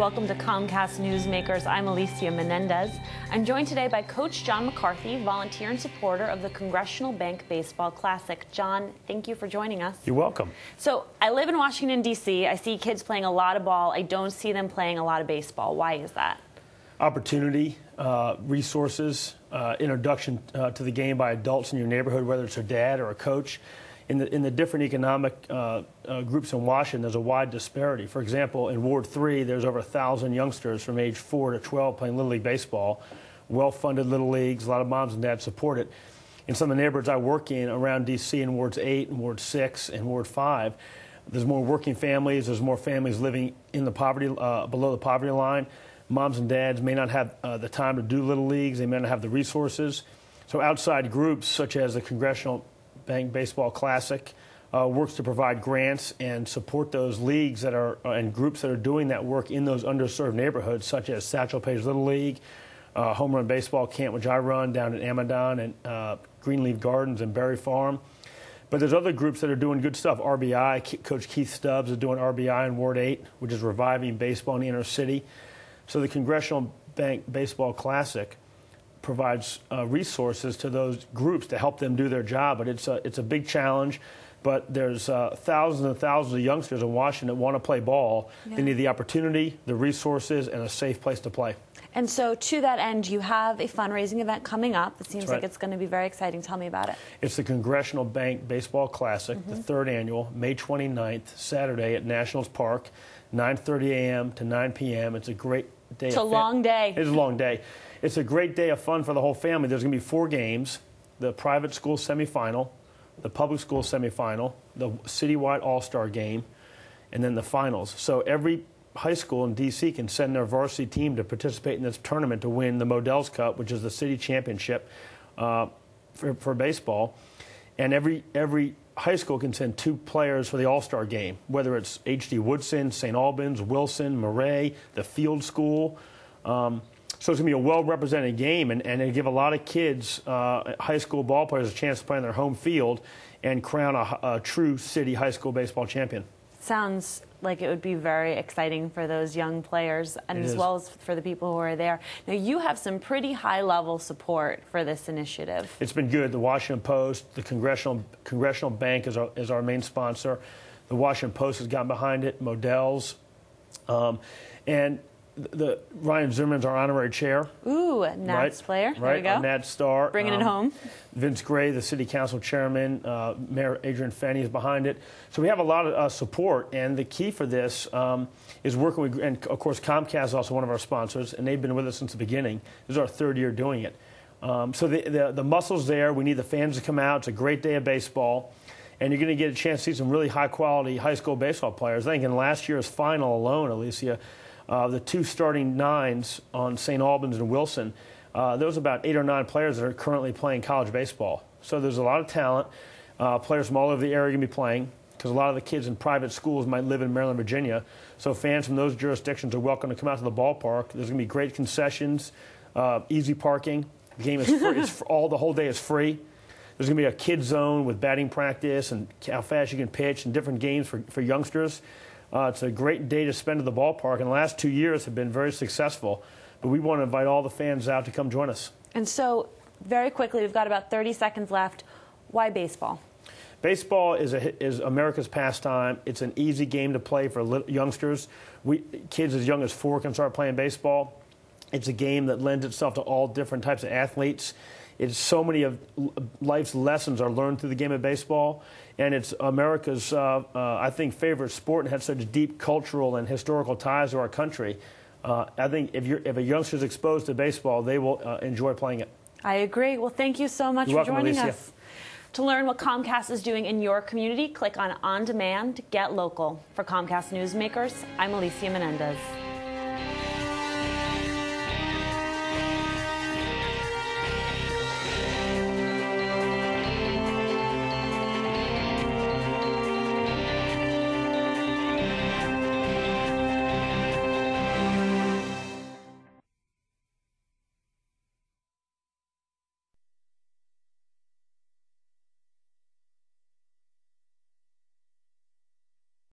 Welcome to Comcast Newsmakers. I'm Alicia Menendez. I'm joined today by Coach John McCarthy, volunteer and supporter of the Congressional Bank Baseball Classic. John, thank you for joining us. You're welcome. So I live in Washington, D.C. I see kids playing a lot of ball. I don't see them playing a lot of baseball. Why is that? Opportunity, resources, introduction to the game by adults in your neighborhood, whether it's a dad or a coach. In the different economic groups in Washington, there's a wide disparity. For example, in Ward 3, there's over 1,000 youngsters from age 4 to 12 playing Little League baseball, well-funded Little Leagues. A lot of moms and dads support it. In some of the neighborhoods I work in around D.C., in Wards 8 and Ward 6 and Ward 5, there's more working families. There's more families living in the poverty, below the poverty line. Moms and dads may not have the time to do Little Leagues. They may not have the resources. So outside groups such as the Congressional Bank Baseball Classic works to provide grants and support those leagues that are and groups that are doing that work in those underserved neighborhoods, such as Satchel Paige Little League, Homerun Baseball Camp, which I run down in Amadon, and Greenleaf Gardens and Berry Farm. But there's other groups that are doing good stuff. RBI, Coach Keith Stubbs is doing RBI in Ward 8, which is reviving baseball in the inner city. So the Congressional Bank Baseball Classic provides resources to those groups to help them do their job. But it's a big challenge. But there's thousands and thousands of youngsters in Washington that want to play ball. Yeah. They need the opportunity, the resources, and a safe place to play. And so to that end, you have a fundraising event coming up. It seems like it's going to be very exciting. Tell me about it. It's the Congressional Bank Baseball Classic, the third annual, May 29th, Saturday at Nationals Park, 9:30 a.m. to 9 p.m. It's a great day. It's a long day. It's a long day. It's a great day of fun for the whole family. There's going to be 4 games: the private school semifinal, the public school semifinal, the citywide all-star game, and then the finals. So every high school in D.C. can send their varsity team to participate in this tournament to win the Modell's Cup, which is the city championship for baseball. And every high school can send 2 players for the all-star game, whether it's H.D. Woodson, St. Albans, Wilson, Murray, the field school. So it's going to be a well-represented game, and it'll give a lot of kids, high school ball players, a chance to play on their home field and crown a true city high school baseball champion. Sounds like it would be very exciting for those young players and as well as for the people who are there. Now, you have some pretty high-level support for this initiative. It's been good. The Washington Post, the Congressional Bank is our main sponsor. The Washington Post has gotten behind it, Modell's, and Ryan Zimmerman's our honorary chair. Ooh, Nats player. There we go. Nats star. Bringing it home. Vince Gray, the city council chairman, Mayor Adrian Fenney is behind it. So we have a lot of support, and the key for this is working with, and of course Comcast is also one of our sponsors, and they've been with us since the beginning. This is our 3rd year doing it. So the muscle's there. We need the fans to come out. It's a great day of baseball. And you're going to get a chance to see some really high-quality high school baseball players. I think in last year's final alone, Alicia, the 2 starting 9s on St. Albans and Wilson, there was about 8 or 9 players that are currently playing college baseball. So there's a lot of talent. Players from all over the area are going to be playing, because a lot of the kids in private schools might live in Maryland, Virginia. So fans from those jurisdictions are welcome to come out to the ballpark. There's going to be great concessions, easy parking. The game is free. The whole day is free. There's going to be a kid zone with batting practice and how fast you can pitch and different games for youngsters. It's a great day to spend at the ballpark, and the last 2 years have been very successful. But we want to invite all the fans out to come join us. And so, very quickly, we've got about 30 seconds left. Why baseball? Baseball is America's pastime. It's an easy game to play for youngsters. Kids as young as 4 can start playing baseball. It's a game that lends itself to all different types of athletes. It's so many of life's lessons are learned through the game of baseball, and it's America's, I think, favorite sport, and has such deep cultural and historical ties to our country. I think if a youngster is exposed to baseball, they will enjoy playing it. I agree. Well, thank you so much for joining us. To learn what Comcast is doing in your community, click on On Demand, Get Local. For Comcast Newsmakers, I'm Alicia Menendez.